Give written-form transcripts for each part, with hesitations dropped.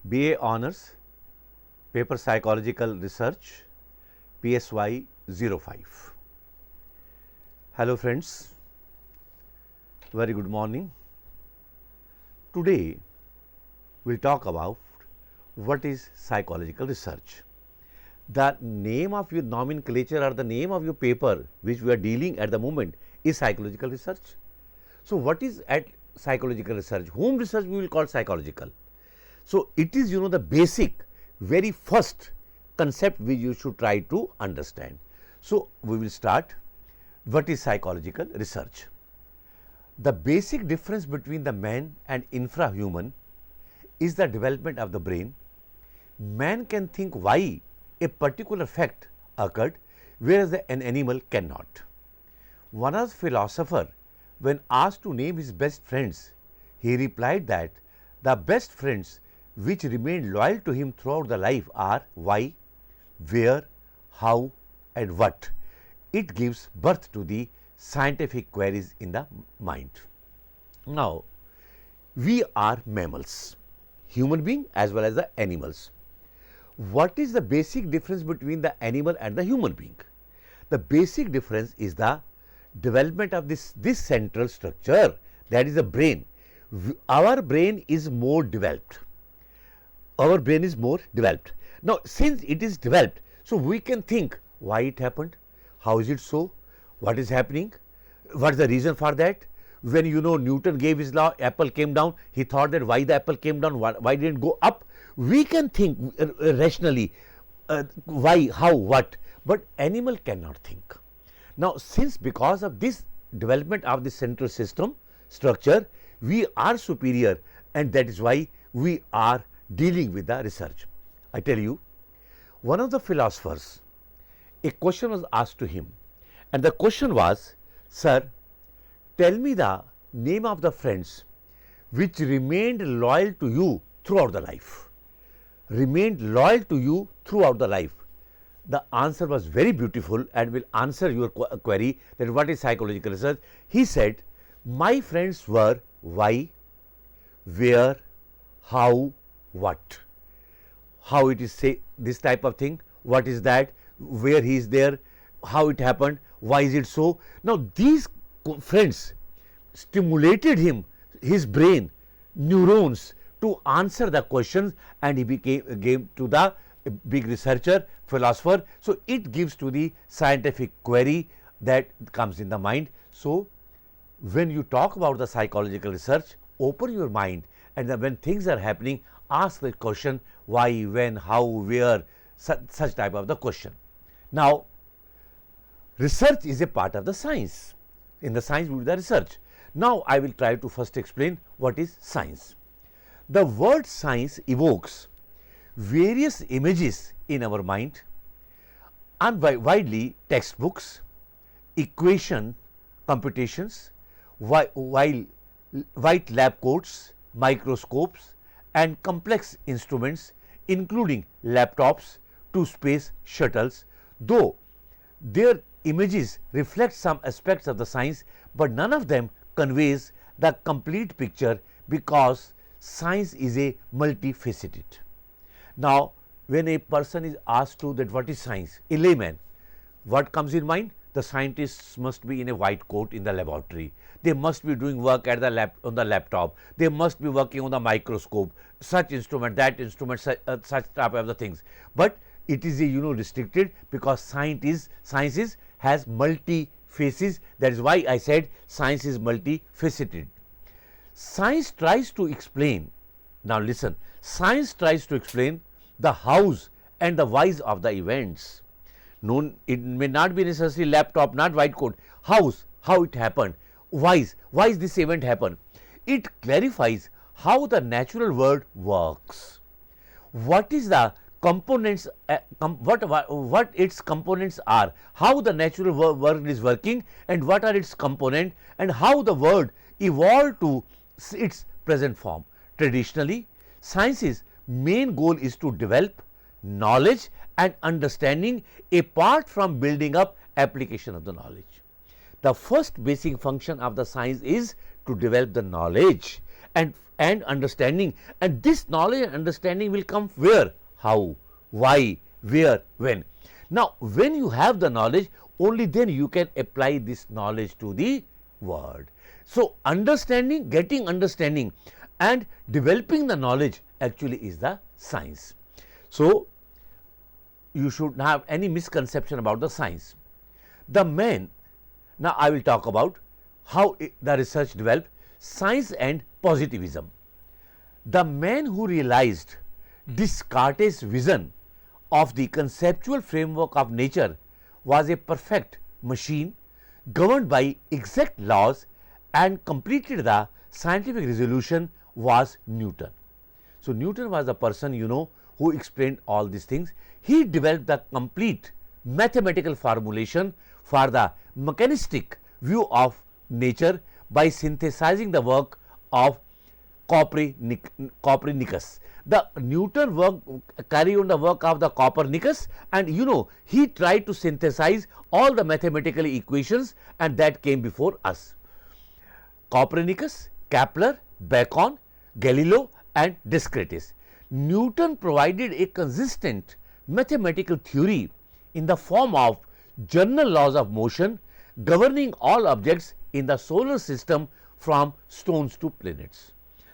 BA Honours, Paper Psychological Research, PSY 05. Hello friends, very good morning. Today we will talk about what is psychological research. The name of your nomenclature or the name of your paper which we are dealing at the moment is psychological research. So, what is at psychological research? Whom research we will call psychological? So, it is the basic very first concept which you should try to understand. So, we will start. What is psychological research? The basic difference between the man and infrahuman is the development of the brain. Man can think why a particular fact occurred, whereas an animal cannot. One of the philosophers, when asked to name his best friends, he replied that the best friends which remain loyal to him throughout the life are why, where, how and what. It gives birth to the scientific queries in the mind. Now, we are mammals, human being as well as the animals. What is the basic difference between the animal and the human being? The basic difference is the development of this central structure, that is the brain. Our brain is more developed. Our brain is more developed. Now, since it is developed, so we can think why it happened, how is it so, what is happening, what is the reason for that. When Newton gave his law, apple came down, he thought that why the apple came down, why didn't go up. We can think rationally why, how, what, but animal cannot think. Now, since because of this development of the central system structure, we are superior, and that is why we are dealing with the research. I tell you, one of the philosophers, a question was asked to him, and the question was, sir, tell me the name of the friends which remained loyal to you throughout the life. Remained loyal to you throughout the life. The answer was very beautiful and will answer your query that what is psychological research. He said, my friends were why, where, how, what. How it is say this type of thing, what is that, where he is there, how it happened, why is it so. Now, these friends stimulated him, his brain, neurons to answer the questions, and he gave to the big researcher, philosopher. So, it gives to the scientific query that comes in the mind. So, when you talk about the psychological research, open your mind, and then when things are happening, ask the question why, when, how, where, such type of the question. Now, research is a part of the science. In the science, we do the research. Now, I will try to first explain what is science. The word science evokes various images in our mind, and widely textbooks, equation computations, white lab coats, microscopes and complex instruments including laptops to space shuttles, though their images reflect some aspects of the science, but none of them conveys the complete picture because science is a multifaceted. Now, when a person is asked to that what is science, a layman, what comes in mind? The scientists must be in a white coat in the laboratory. They must be doing work at the on the laptop. They must be working on the microscope, such instrument, that instrument, such type of the things. But it is a restricted because science has multi faces. That is why I said science is multifaceted. Science tries to explain. Now listen, science tries to explain the hows and the whys of the events. No, it may not be necessarily laptop, not white coat. Hows, how it happened. Why this event happened. It clarifies how the natural world works. What is the components, what its components are, how the natural world is working, and what are its components, and how the world evolved to its present form. Traditionally, science's main goal is to develop knowledge and understanding apart from building up application of the knowledge. The first basic function of the science is to develop the knowledge, and and understanding, and this knowledge and understanding will come where? How, why, where, when. Now, when you have the knowledge, only then you can apply this knowledge to the world. So, understanding, getting understanding and developing the knowledge actually is the science. So, you should not have any misconception about the science. The man, now I will talk about how the research developed, science and positivism. The man who realized Descartes' vision of the conceptual framework of nature was a perfect machine governed by exact laws and completed the scientific resolution was Newton. So, Newton was the person who explained all these things. He developed the complete mathematical formulation for the mechanistic view of nature by synthesizing the work of Copernicus. The Newton work carried on the work of the Copernicus, and he tried to synthesize all the mathematical equations, and that came before us. Copernicus, Kepler, Bacon, Galileo and Descartes. Newton provided a consistent mathematical theory in the form of general laws of motion governing all objects in the solar system from stones to planets.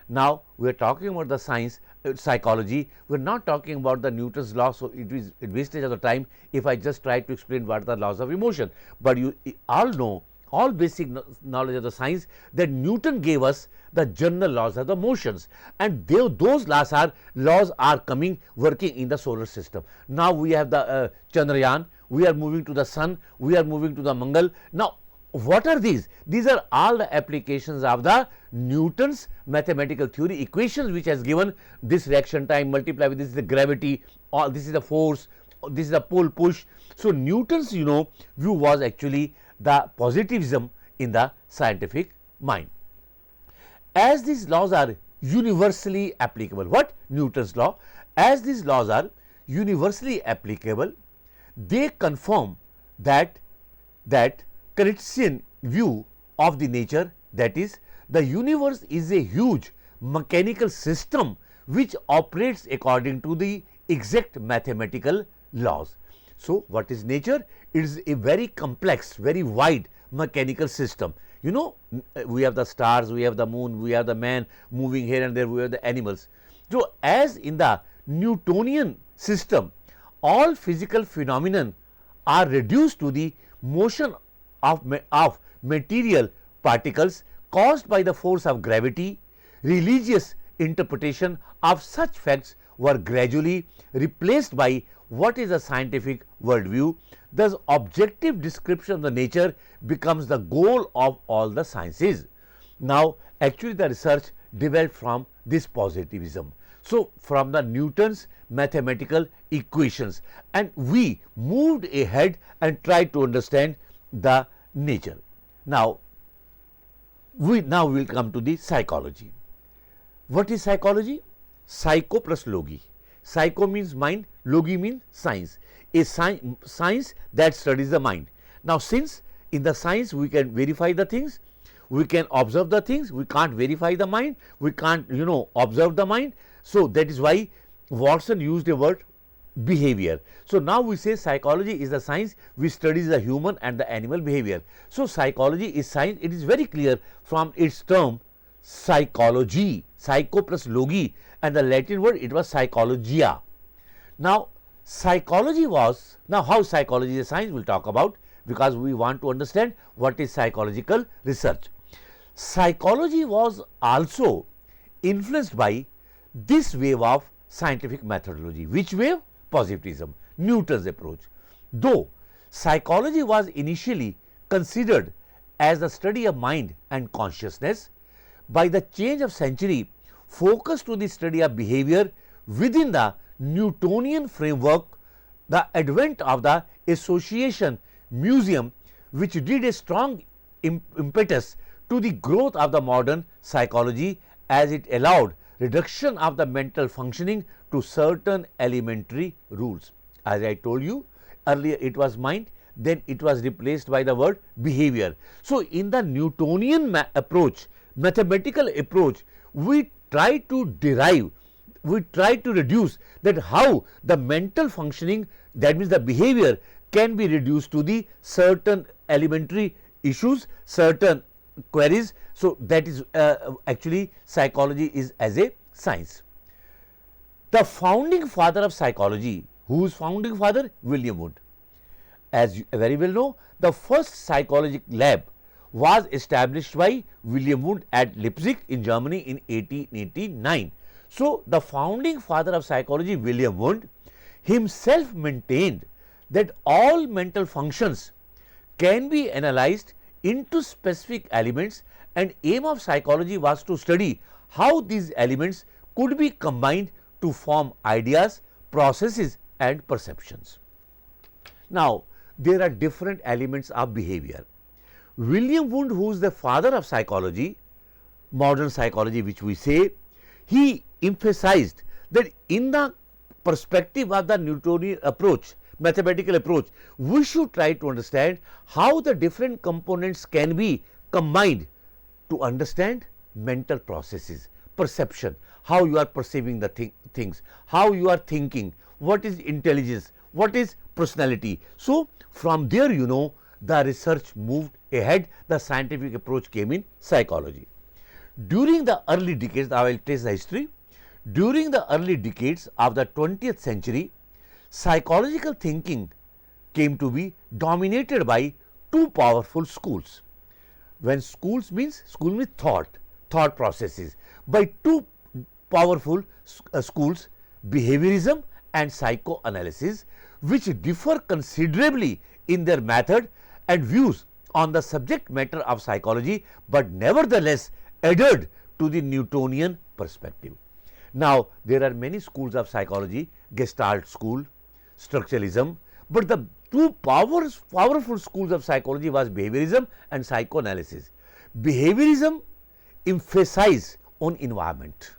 Now, we are talking about the science, psychology. We are not talking about the Newton's law, so it is wastage of the time if I just try to explain what are the laws of emotion. But you all know, all basic knowledge of the science, that Newton gave us the general laws of the motions, and those laws are coming working in the solar system. Now, we have the Chandrayaan, we are moving to the sun, we are moving to the Mangal. Now, what are these? These are all the applications of the Newton's mathematical theory equations, which has given this reaction time multiplied with this is the gravity, or this is the force, this is the pull push. So, Newton's view was actually the positivism in the scientific mind. As these laws are universally applicable, what? Newton's law. As these laws are universally applicable, they confirm that Cartesian view of the nature, that is, the universe is a huge mechanical system which operates according to the exact mathematical laws. So, what is nature? It is a very complex, very wide mechanical system. We have the stars, we have the moon, we have the man moving here and there, we have the animals. So, as in the Newtonian system, all physical phenomena are reduced to the motion of material particles caused by the force of gravity. Religious interpretation of such facts were gradually replaced by what is a scientific worldview. Thus, objective description of the nature becomes the goal of all the sciences. Now, actually the research developed from this positivism. So, from the Newton's mathematical equations, and we moved ahead and tried to understand the nature. Now, we will come to the psychology. What is psychology? Psycho plus logi. Psycho means mind, logi means science. A science that studies the mind. Now, since in the science we can verify the things, we can observe the things, we can't verify the mind, we can't observe the mind. So, that is why Watson used the word behavior. So, now we say psychology is the science which studies the human and the animal behavior. So, psychology is science. It is very clear from its term psychology, psycho plus logi, and the Latin word it was psychologia. Now, psychology was, now how psychology is a science we will talk about, because we want to understand what is psychological research. Psychology was also influenced by this wave of scientific methodology. Which wave? Positivism, Newton's approach. Though psychology was initially considered as the study of mind and consciousness, by the change of century, focus to the study of behavior within the Newtonian framework, the advent of the association museum, which did a strong impetus to the growth of the modern psychology, as it allowed reduction of the mental functioning to certain elementary rules. As I told you earlier, it was mind, then it was replaced by the word behavior. So, in the Newtonian approach, mathematical approach, we try to derive, we try to reduce that how the mental functioning, that means the behavior, can be reduced to the certain elementary issues, certain queries. So, that is actually psychology is as a science. The founding father of psychology, whose founding father? William Wundt. As you very well know, the first psychology lab was established by William Wundt at Leipzig in Germany in 1889. So, the founding father of psychology, William Wundt, himself maintained that all mental functions can be analyzed into specific elements, and aim of psychology was to study how these elements could be combined to form ideas, processes and perceptions. Now, there are different elements of behavior. William Wundt, who is the father of psychology, modern psychology which we say, he emphasized that in the perspective of the Newtonian approach, mathematical approach, we should try to understand how the different components can be combined to understand mental processes, perception, how you are perceiving the things, how you are thinking, what is intelligence, what is personality. So, from there the research moved ahead, the scientific approach came in psychology. During the early decades, I will trace the history. During the early decades of the 20th century, psychological thinking came to be dominated by two powerful schools. When school means thought processes, by two powerful schools, behaviorism and psychoanalysis, which differ considerably in their method and views on the subject matter of psychology, but nevertheless adhered to the Newtonian perspective. Now, there are many schools of psychology, Gestalt school, structuralism, but the two powerful schools of psychology was behaviorism and psychoanalysis. Behaviorism emphasizes on environment,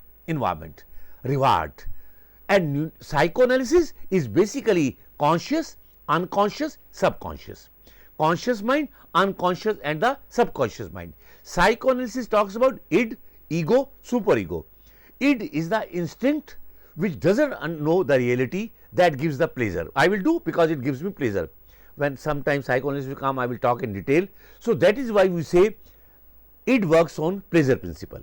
reward, and psychoanalysis is basically conscious, unconscious, subconscious, conscious mind, unconscious and the subconscious mind. Psychoanalysis talks about id, ego, superego. Id is the instinct which doesn't know the reality, that gives the pleasure. I will do because it gives me pleasure. When sometimes psychoanalysis will come, I will talk in detail. So, that is why we say it works on pleasure principle.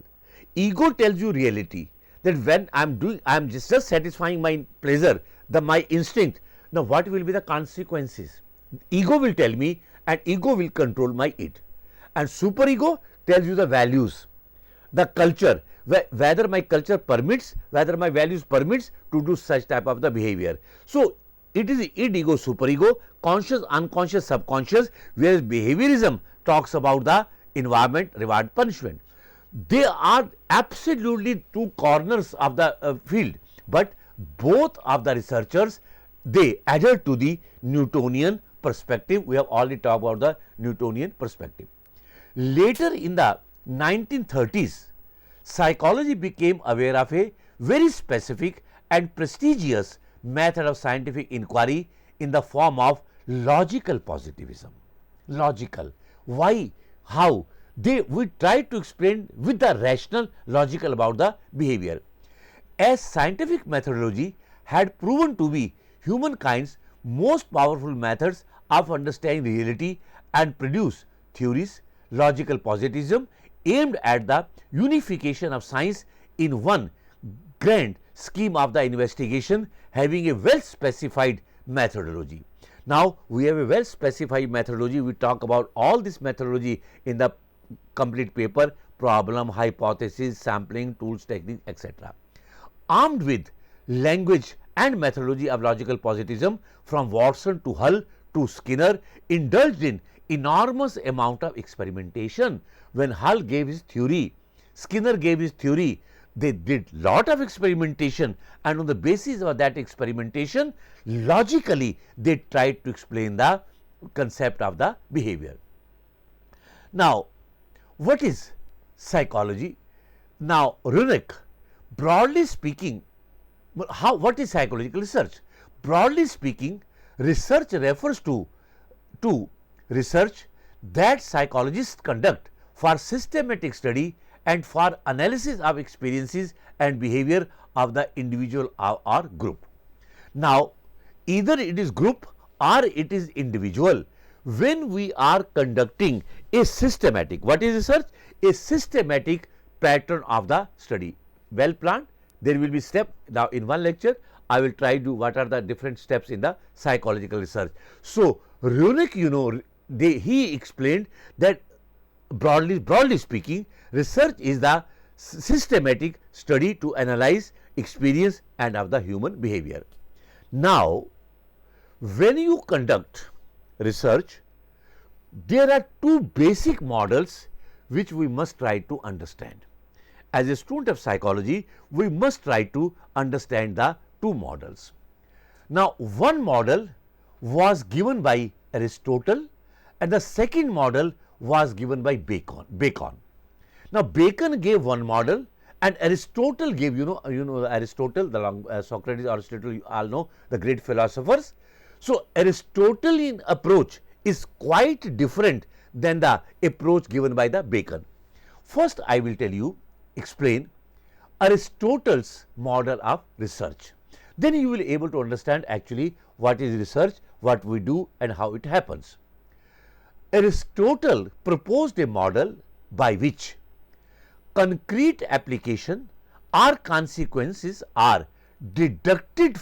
Ego tells you reality, that when I am just satisfying my pleasure, my instinct. Now, what will be the consequences? Ego will tell me, and ego will control my id. And superego tells you the values, the culture, whether my culture permits, whether my values permits to do such type of the behavior. So, it is id, ego, superego, conscious, unconscious, subconscious, whereas behaviorism talks about the environment, reward, punishment. They are absolutely two corners of the field, but both of the researchers, they adhere to the Newtonian perspective. We have already talked about the Newtonian perspective. Later in the 1930s, psychology became aware of a very specific and prestigious method of scientific inquiry in the form of logical positivism. Logical. Why? How? We try to explain with the rational, logical about the behavior. As scientific methodology had proven to be humankind's most powerful methods of understanding reality and produce theories, logical positivism aimed at the unification of science in one grand scheme of the investigation, having a well specified methodology. Now, we have a well specified methodology. We talk about all this methodology in the complete paper: problem, hypothesis, sampling, tools, techniques, etc. Armed with language and methodology of logical positivism, from Watson to Hull to Skinner, indulged in enormous amount of experimentation. When Hull gave his theory, Skinner gave his theory, they did lot of experimentation, and on the basis of that experimentation, logically they tried to explain the concept of the behavior. Now, what is psychology? Now, Runick, broadly speaking, what is psychological research? Broadly speaking, research refers to research that psychologists conduct for systematic study and for analysis of experiences and behavior of the individual or group. Now, either it is group or it is individual. When we are conducting a systematic, what is research? A systematic pattern of the study, well planned. There will be step. Now, in one lecture, I will try to what are the different steps in the psychological research. So, Runick, he explained that broadly speaking, research is the systematic study to analyze experience and of the human behavior. Now, when you conduct research, there are two basic models which we must try to understand. As a student of psychology, we must try to understand the two models. Now, one model was given by Aristotle and the second model was given by Bacon. Now, Bacon gave one model and Aristotle gave, Aristotle, the Socrates, Aristotle, you all know the great philosophers. So, Aristotelian approach is quite different than the approach given by the Bacon. First, I will explain Aristotle's model of research. Then you will be able to understand actually what is research, what we do and how it happens. Aristotle proposed a model by which concrete application or consequences are deducted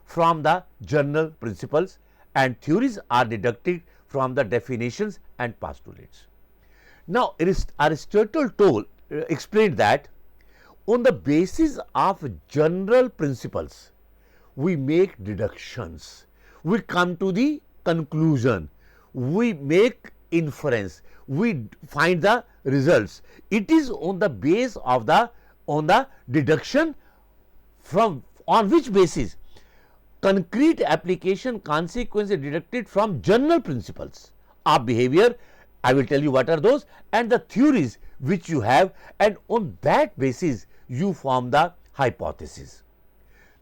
from the general principles and theories are deducted from the definitions and postulates. Now, Aristotle explained that on the basis of general principles, we make deductions, we come to the conclusion, we make inference, we find the results. It is on the base of the deduction on which basis concrete application consequences deducted from general principles of behavior. I will tell you what are those and the theories which you have, and on that basis you form the hypothesis.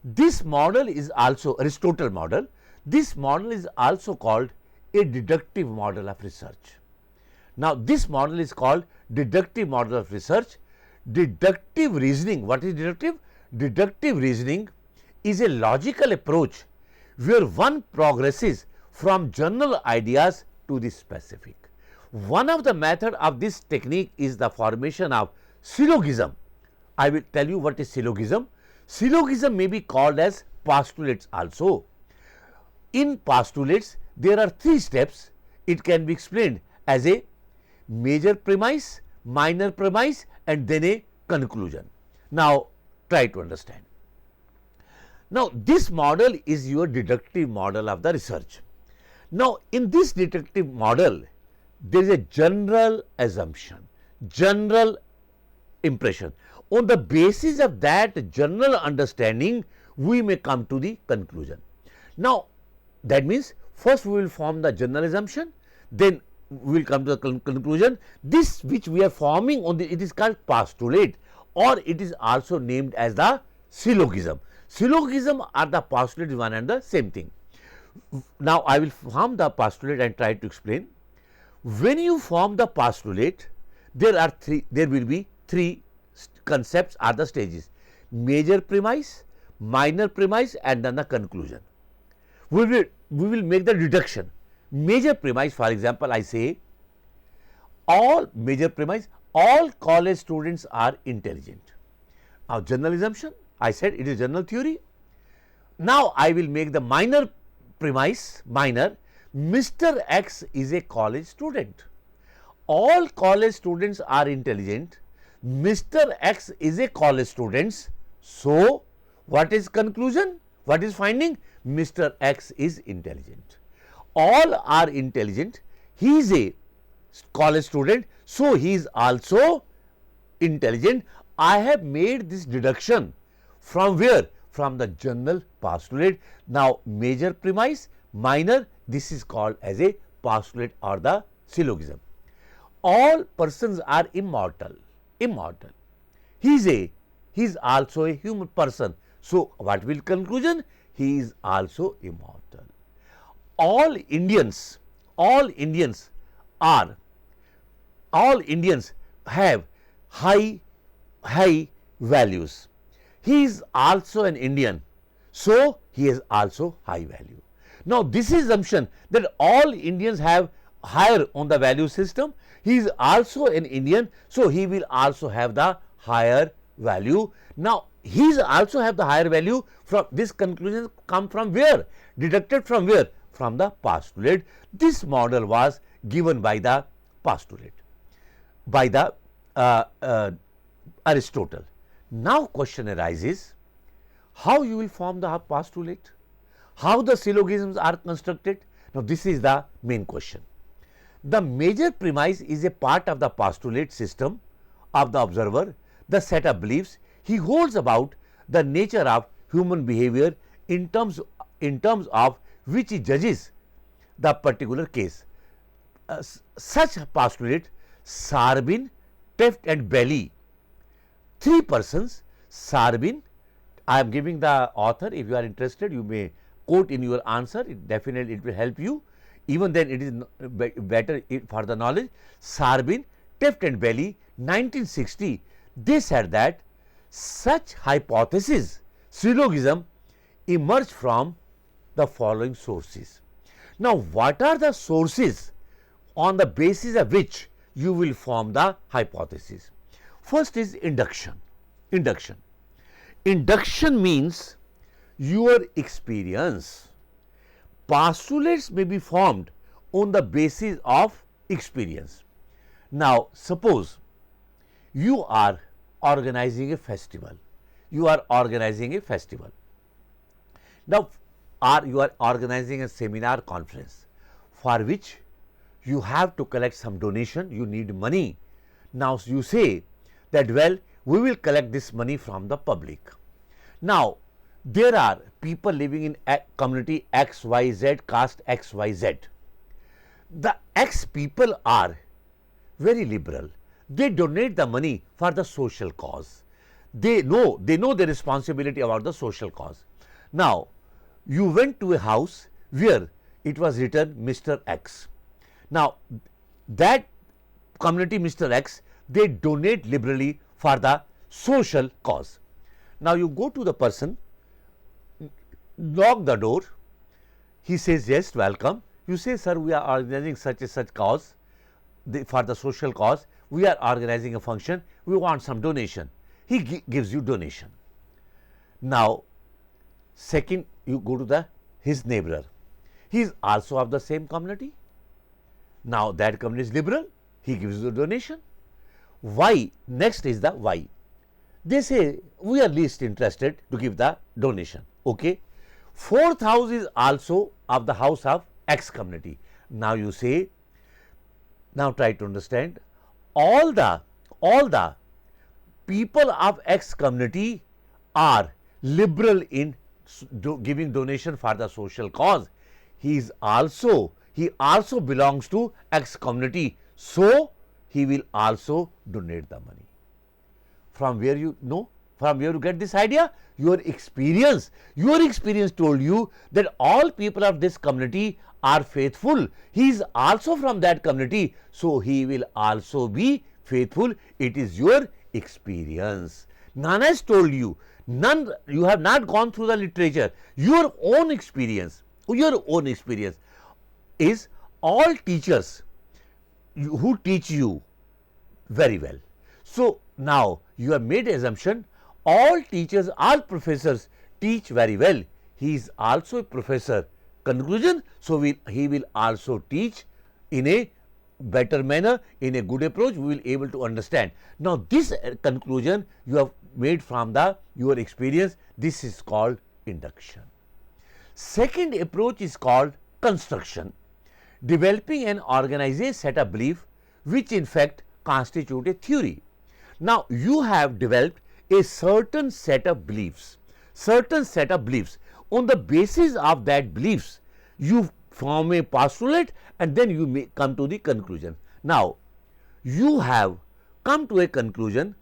This model is also Aristotle model. This model is also called a deductive model of research. Now, this model is called deductive model of research. Deductive reasoning, what is deductive? Deductive reasoning is a logical approach where one progresses from general ideas to the specific. One of the method of this technique is the formation of syllogism. I will tell you what is syllogism. Syllogism may be called as postulates also. In postulates, there are three steps. It can be explained as a major premise, minor premise and then a conclusion. Now, try to understand. Now, this model is your deductive model of the research. Now, in this deductive model, there is a general assumption, general impression. On the basis of that general understanding, we may come to the conclusion. Now, that means first we will form the general assumption, then we will come to the conclusion. This which we are forming on it is called postulate, or it is also named as the syllogism. Syllogism are the postulate one and the same thing. Now, I will form the postulate and try to explain. When you form the postulate, there will be three concepts are the stages: major premise, minor premise and then the conclusion. We will make the deduction. Major premise, for example, I say all major premise, all college students are intelligent. Now, general assumption, I said it is general theory. Now, I will make the minor premise, Mr. X is a college student. All college students are intelligent. Mr. X is a college student. So, what is conclusion? What is finding? Mr. X is intelligent. All are intelligent. He is a college student. So, he is also intelligent. I have made this deduction from where? From the general postulate. Now, major premise, minor, this is called as a postulate or the syllogism. All persons are immortal. He is also a human person. So, what will conclusion? He is also immortal. All Indians have high values. He is also an Indian, so he has also high value. Now, this is assumption that all Indians have higher on the value system. He is also an Indian, so he will also have the higher value. Now, he is also have the higher value. From this conclusion come from where? Deducted from where? From the postulate. This model was given by the postulate, by the Aristotle. Now, question arises, how you will form the postulate? How the syllogisms are constructed? Now, this is the main question. The major premise is a part of the postulate system of the observer, the set of beliefs he holds about the nature of human behavior in terms of which he judges the particular case. Such postulate, Sarbin, Teft and Belly, three persons, Sarbin, I am giving the author, if you are interested you may quote in your answer, it will help you, even then it is better for the knowledge. Sarbin, Teft and Belly, 1960, they said that such hypothesis, syllogism, emerged from the following sources. Now, what are the sources on the basis of which you will form the hypothesis? First is induction. Induction means your experience. Postulates may be formed on the basis of experience. Now, suppose you are organizing a festival. Now, you are organizing a seminar conference for which you have to collect some donation, you need money. Now, you say that, well, we will collect this money from the public. Now, there are people living in a community XYZ, caste XYZ. The X people are very liberal. They donate the money for the social cause. They know the responsibility about the social cause. Now, you went to a house where it was written Mr. X. Now, that community Mr. X, they donate liberally for the social cause. Now, you go to the person, knock the door, he says, yes, welcome. You say, sir, we are organizing such and such cause, for the social cause, we are organizing a function, we want some donation. He gives you donation. Now, second, you go to his neighbor, he is also of the same community. Now, that community is liberal, he gives you the donation. Why? Next is the why. They say, we are least interested to give the donation. Okay. Fourth house is also of the house of X community. Now, you say, now try to understand, all the people of X community are liberal in giving donation for the social cause. He also belongs to X community, so he will also donate the money. From where you know? From where you get this idea? Your experience told you that all people of this community are faithful. He is also from that community, so he will also be faithful. It is your experience. None has told you. You have not gone through the literature. Your own experience is all teachers who teach you very well. So, now you have made assumption all teachers, all professors teach very well. He is also a professor. Conclusion, so he will also teach in a better manner, in a good approach, we will able to understand. Now, this conclusion you have made from your experience, this is called induction. Second approach is called construction, developing an organized set of belief which in fact constitute a theory. Now, you have developed a certain set of beliefs. On the basis of that beliefs, you form a postulate and then you may come to the conclusion. Now, you have come to a conclusion,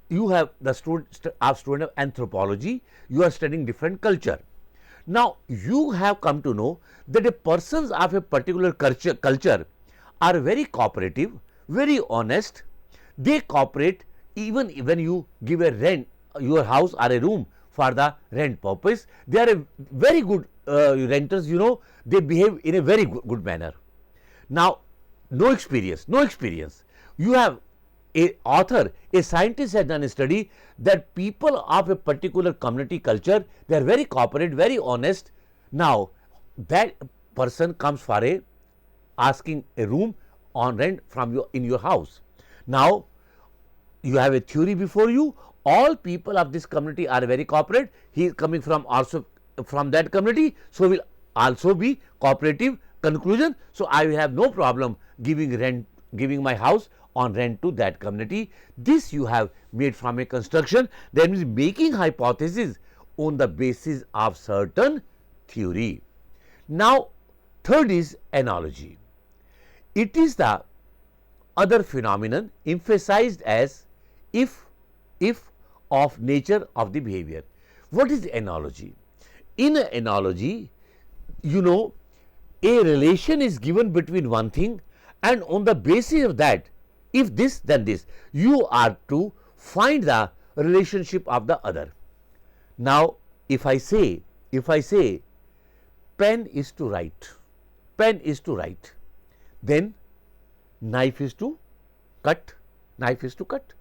you have the student of anthropology, you are studying different culture. Now, you have come to know that the persons of a particular culture are very cooperative, very honest, they cooperate even when you give a rent, your house or a room for the rent purpose, they are a very good renters, you know, they behave in a very good manner. Now, no experience, no experience. You have a author, a scientist has done a study that people of a particular community culture, they are very cooperative, very honest. Now, that person comes for a asking a room on rent from your in your house. Now, you have a theory before you, all people of this community are very cooperative, he is coming from also from that community, so will also be cooperative. Conclusion, so I will have no problem giving rent, giving my house on rent to that community. This you have made from a construction, that means making hypothesis on the basis of certain theory. Now, third is analogy. It is the other phenomenon emphasized as if of nature of the behavior. What is analogy? In an analogy, you know, a relation is given between one thing, and on the basis of that, if this then this, you are to find the relationship of the other. Now, if I say pen is to write, pen is to write, then knife is to cut, knife is to cut.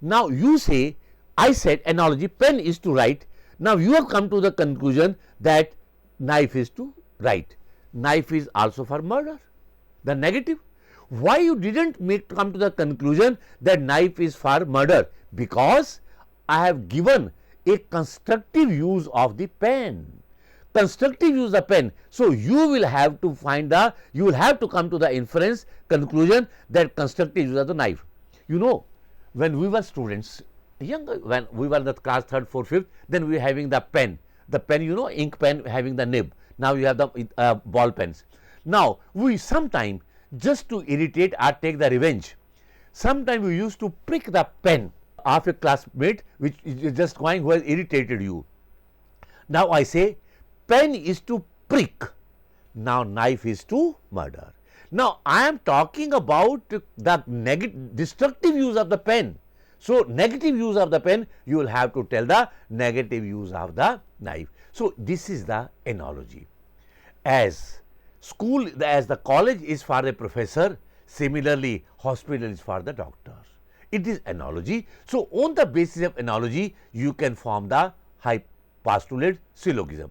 Now, you say, I said analogy, pen is to write. Now, you have come to the conclusion that knife is to write. Knife is also for murder, the negative. Why you didn't come to the conclusion that knife is for murder? Because I have given a constructive use of the pen. Constructive use of the pen. So, you will have to find the, you will have to come to the inference conclusion that constructive use of the knife. You know, when we were students, younger, when we were in the class 3rd, 4th, 5th, then we were having the pen, you know, ink pen having the nib. Now, you have the ball pens. Now, we sometime just to irritate or take the revenge, sometimes we used to prick the pen of a classmate which is just going, who has irritated you. Now, I say pen is to prick, now knife is to murder. Now, I am talking about the negative, destructive use of the pen. So, negative use of the pen, you will have to tell the negative use of the knife. So, this is the analogy. As school, as the college is for a professor, similarly, hospital is for the doctor. It is analogy. So, on the basis of analogy, you can form the postulate syllogism.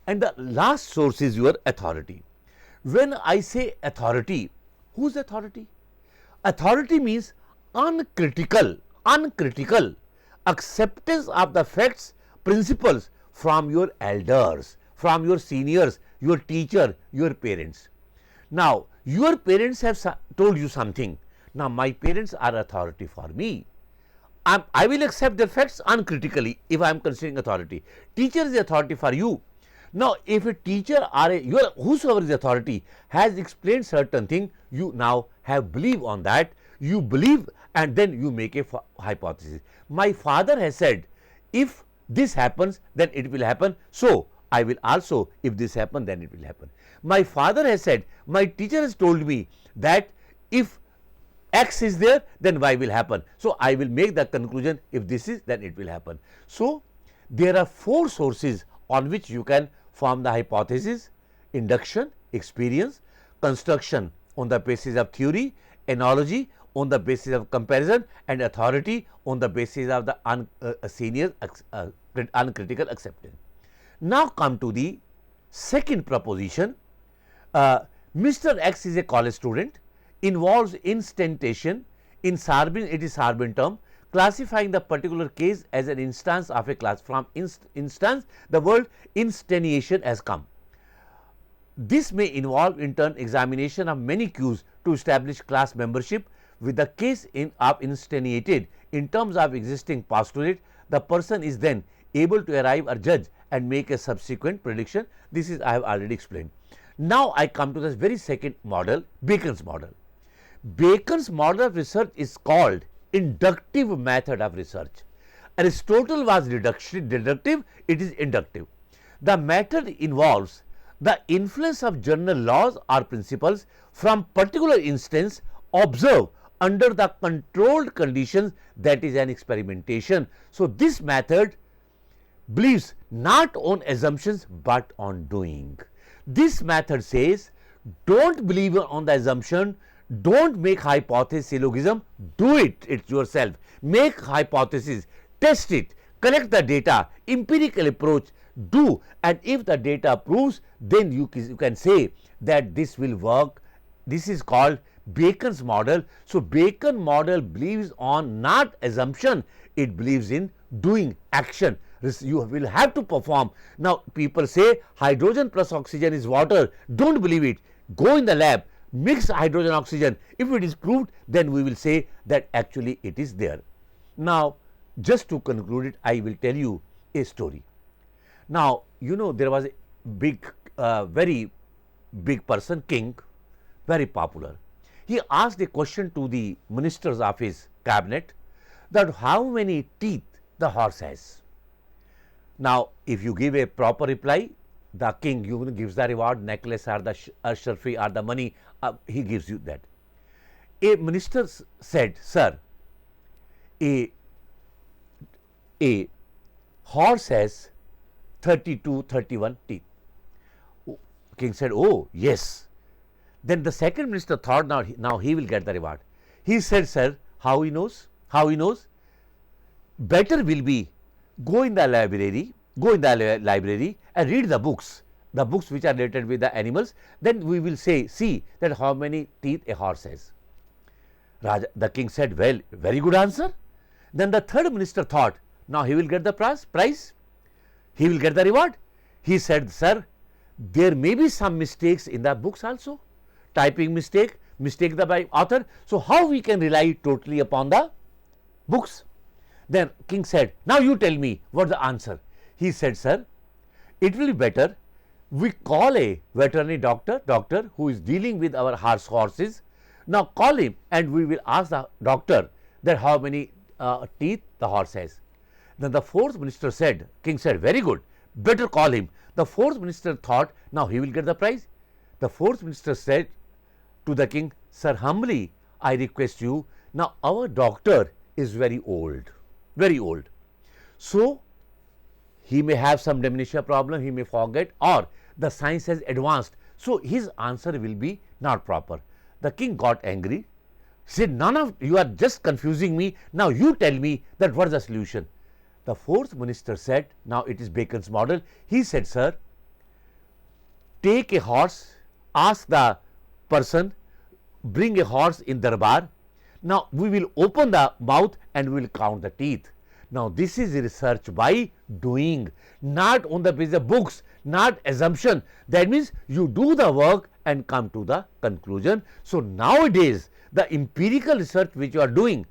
And the last source is your authority. When I say authority, whose authority? Authority means uncritical acceptance of the facts, principles from your elders, from your seniors, your teacher, your parents. Now, your parents have told you something. Now, my parents are authority for me. I will accept their facts uncritically if I am considering authority. Teacher is the authority for you. Now, if a teacher or whosoever is authority has explained certain thing, you now have believe on that, you believe and then you make a hypothesis. My father has said, if this happens, then it will happen. So, I will also, if this happens, then it will happen. My father has said, my teacher has told me that if X is there, then Y will happen. So, I will make the conclusion, if this is, then it will happen. So, there are 4 sources on which you can form the hypothesis: induction, experience, construction on the basis of theory, analogy on the basis of comparison, and authority on the basis of the uncritical acceptance. Now, come to the second proposition. Mr. X is a college student, involves instantiation. In Sarbin, it is Sarbin term, classifying the particular case as an instance of a class. From instance, the word instantiation has come. This may involve in turn examination of many cues to establish class membership. With the case of instantiated in terms of existing postulate, the person is then able to arrive or judge and make a subsequent prediction. This is I have already explained. Now, I come to this very second model, Bacon's model. Bacon's model of research is called inductive method of research. Aristotle was deductive, it is inductive. The method involves the influence of general laws or principles from particular instance observed under the controlled conditions, that is an experimentation. So, this method believes not on assumptions but on doing. This method says, don't believe on the assumption, don't make hypothesis syllogism, do it yourself, make hypothesis, test it, collect the data, empirical approach, do, and if the data proves, then you can say that this will work. This is called Bacon's model. So, Bacon model believes on not assumption, it believes in doing, action. You will have to perform. Now, people say hydrogen plus oxygen is water, don't believe it, go in the lab, mix hydrogen oxygen. If it is proved, then we will say that actually it is there. Now, just to conclude it, I will tell you a story. Now, you know, there was a big, very big person, king, very popular. He asked a question to the ministers of his cabinet that how many teeth the horse has. Now, if you give a proper reply, the king gives the reward, necklace or the sharfi or the money, he gives you that. A minister said, sir, a horse has 32, 31 teeth. King said, oh, yes. Then the second minister thought, now he will get the reward. He said, sir, how he knows? How he knows? Better will be go in the library and read the books which are related with the animals. Then we will see that how many teeth a horse has. The king said, well, very good answer. Then the third minister thought, now he will get the prize, he will get the reward. He said, sir, there may be some mistakes in the books also, typing mistake by author. So, how we can rely totally upon the books? Then king said, now you tell me what the answer. He said, sir, it will be better we call a veterinary doctor who is dealing with our horses. Now, call him and we will ask the doctor that how many teeth the horse has. Then the fourth minister said, king said, very good, better call him. The fourth minister thought, now he will get the prize. The fourth minister said to the king, sir, humbly I request you, now our doctor is very old. So, he may have some dementia problem, he may forget, or the science has advanced. So, his answer will be not proper. The king got angry, said, none of you are just confusing me, now you tell me that what is the solution. The fourth minister said, now it is Bacon's model. He said, sir, take a horse, ask the person, bring a horse in darbar. Now, we will open the mouth and we will count the teeth. Now, this is research by doing, not on the basis of books, not assumption. That means you do the work and come to the conclusion. So, nowadays the empirical research which you are doing,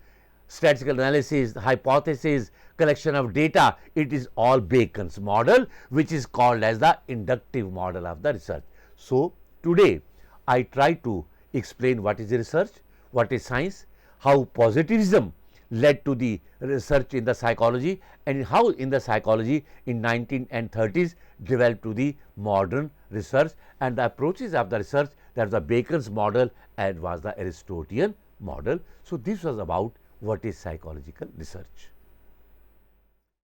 statistical analysis, hypothesis, collection of data, it is all Bacon's model, which is called as the inductive model of the research. So, today I try to explain what is research, what is science, how positivism led to the research in the psychology, and how in the psychology in 1930s developed to the modern research, and the approaches of the research, that was the Bacon's model and was the Aristotelian model. So, this was about what is psychological research.